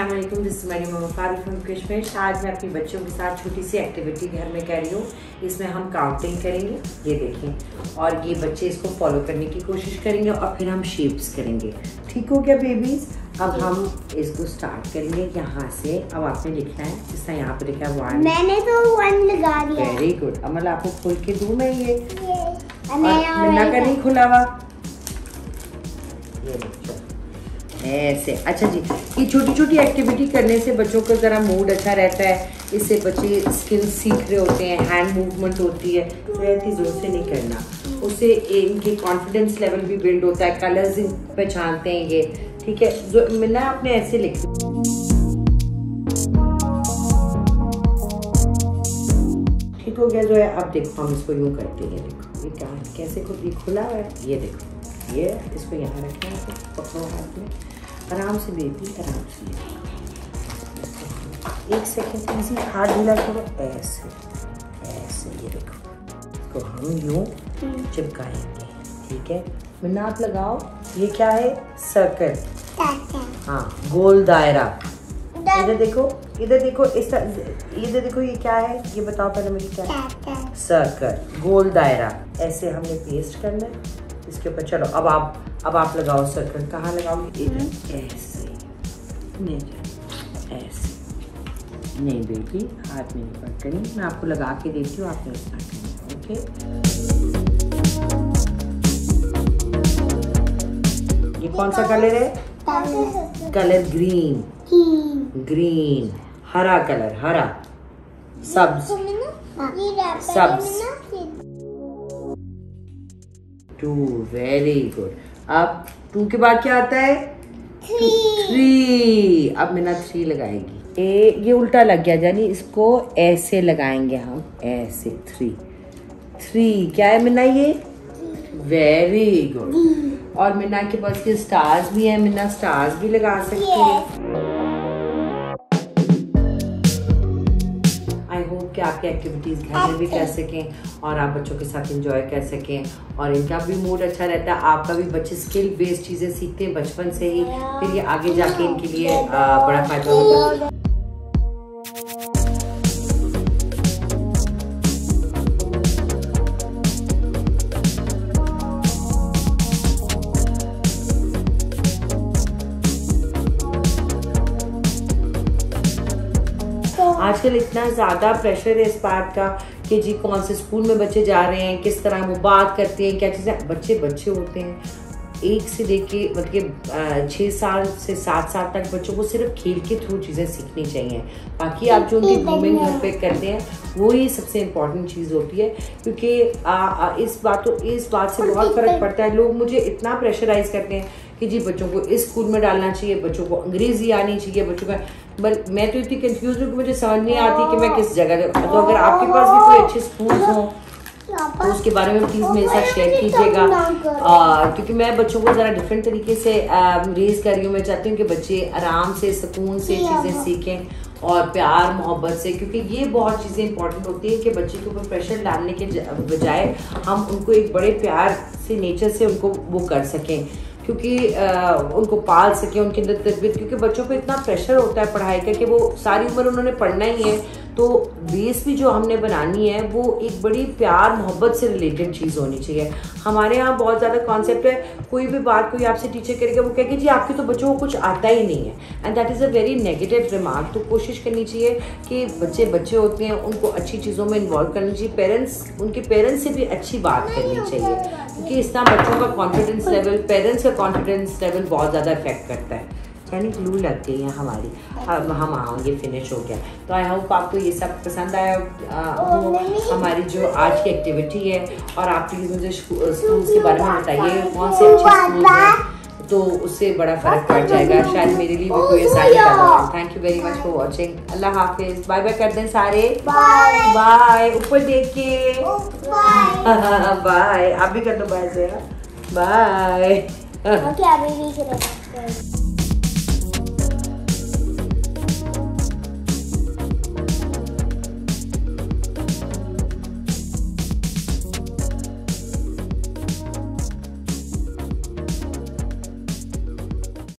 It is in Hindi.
अस्सलाम वालेकुम, दिस इज मेरी मम्मा फारूक फ्रॉम कश्मीर। आज मैं अपनी बच्चों के साथ छोटी सी एक्टिविटी घर में कर रही हूँ। इसमें हम काउंटिंग करेंगे, ये देखें, और ये बच्चे इसको फॉलो करने की कोशिश करेंगे और फिर हम शेप्स करेंगे। ठीक हो गया बेबीज? अब हम इसको स्टार्ट करेंगे यहाँ से। अब आपने लिखना है, जिस तरह यहाँ पे लिखा है 1। मैंने तो 1 लगा दिया। Very good. अमल आपको खोल के दूँ मैं ये? मन्ना का नहीं खुला हुआ, ये ऐसे। अच्छा जी, ये छोटी छोटी एक्टिविटी करने से बच्चों का ज़रा मूड अच्छा रहता है। इससे बच्चे स्किल्स सीख रहे होते हैं, हैंड मूवमेंट होती है। तो ऐसी जोर से नहीं करना, उससे इनके कॉन्फिडेंस लेवल भी बिल्ड होता है। कलर्स पहचानते हैं ये, ठीक है। जो मिलना आपने ऐसे लिख, ठीक हो गया जो है। अब देखो हम इसको यूँ करते हैं। देखो ये क्या कैसे खुद खुला हुआ है, ये देखो। ये इसको यहाँ रखना है, पकड़ो हाथ में, आराम से बेबी, आराम से। 1 सेकेंड इसी हाथ ढीला करो, ऐसे ऐसे। ये देखो, इसको हम यूँ चिपकाएंगे, ठीक है। मिन्ना आप लगाओ, ये क्या है? सर्कल, हाँ, गोल दायरा। इधर देखो, इधर देखो, इधर देखो, ये क्या है? ये बताओ पहले मुझे क्या है? सर्कल, गोल दायरा। ऐसे हमने पेस्ट करना है इसके ऊपर। चलो अब आप लगाओ सर्कल। कहाँ लगाओगे? ऐसे नहीं, ऐसे नहीं बेबी, हाथ में नहीं पकड़नी। मैं आपको लगा के देती हूँ, आपने इतना करना, ओके। ये कौन सा कलर है? Colour green, green. हरा कलर, हरा, सब्ज, सब्ज। 2, वेरी गुड। अब 2 के बाद क्या आता है? 3। अब मिना 3 लगाएगी। ये उल्टा लग गया, यानी इसको ऐसे लगाएंगे हम, ऐसे। 3 क्या है मिना? ये वेरी गुड। और मिना के पास ये स्टार्स भी है, मिना स्टार्स भी लगा सकती है। आई होप कि आपकी एक्टिविटीज़ घर में भी कर सकें और आप बच्चों के साथ एंजॉय कर सकें, और इनका भी मूड अच्छा रहता है, आपका भी। बच्चे स्किल बेस्ड चीज़ें सीखते हैं बचपन से ही, फिर ये आगे जाके इनके लिए बड़ा फायदा होता है। आजकल इतना ज़्यादा प्रेशर है इस बात का कि जी कौन से स्कूल में बच्चे जा रहे हैं, किस तरह वो बात करते हैं, क्या चीज़ें। बच्चे बच्चे होते हैं, 1 से लेके मतलब 6 साल से 7 साल तक बच्चों को सिर्फ खेल के थ्रू चीज़ें सीखनी चाहिए। बाकी आप जो उनकी ग्रूमिंग घर पे करते हैं वो ही सबसे इम्पॉर्टेंट चीज़ होती है, क्योंकि इस बात से बहुत फ़र्क पड़ता है। लोग मुझे इतना प्रेशराइज करते हैं कि जी बच्चों को इस स्कूल में डालना चाहिए, बच्चों को अंग्रेजी आनी चाहिए, बच्चों का। मैं तो इतनी कंफ्यूज हूँ कि मुझे समझ नहीं आती कि मैं किस जगह। तो अगर आपके पास भी कोई अच्छे स्कूल हों तो उसके बारे में प्लीज़ मेरे साथ शेयर कीजिएगा, क्योंकि मैं बच्चों को ज़रा डिफरेंट तरीके से रेज कर रही हूँ। मैं चाहती हूँ कि बच्चे आराम से, सुकून से चीज़ें सीखें और प्यार मोहब्बत से, क्योंकि ये बहुत चीज़ें इंपॉर्टेंट होती है कि बच्चे के ऊपर प्रेशर डालने के बजाय हम उनको एक बड़े प्यार से, नेचर से उनको वो कर सकें, क्योंकि उनको पाल सकें, उनके अंदर तरबियत। क्योंकि बच्चों पे इतना प्रेशर होता है पढ़ाई का कि वो सारी उम्र उन्होंने पढ़ना ही है। तो बेस भी जो हमने बनानी है वो एक बड़ी प्यार मोहब्बत से रिलेटेड चीज़ होनी चाहिए। हमारे यहाँ बहुत ज़्यादा कॉन्सेप्ट है, कोई भी बात कोई आपसे टीचर करेगा वो कहेगी जी आपके तो बच्चों को कुछ आता ही नहीं है, and that is a very negative remark. तो कोशिश करनी चाहिए कि बच्चे बच्चे होते हैं, उनको अच्छी चीज़ों में इन्वॉल्व करना चाहिए। पेरेंट्स, उनके पेरेंट्स से भी अच्छी बात करनी चाहिए, क्योंकि इस तरह बच्चों का कॉन्फिडेंस लेवल, पेरेंट्स का कॉन्फिडेंस लेवल बहुत ज़्यादा इफेक्ट करता है। यानी ग्लू लग गई है हमारी। हम ये फिनिश हो गया। तो आई होप आपको ये सब पसंद आया हो, हमारी जो आज की एक्टिविटी है। और आप प्लीज़ मुझे स्कूल के बारे में बताइए, कौन से अच्छे स्कूल हैं, तो उससे बड़ा फ़र्क पड़ जाएगा। शायद मेरे लिए भी कोई आसानी कर रहा। Thank you very much for watching. अल्लाह हाफिज़। बाय बाय कर दें सारे। बाय, ऊपर देख के बाय। आप भी कर दो बाय से। बाय।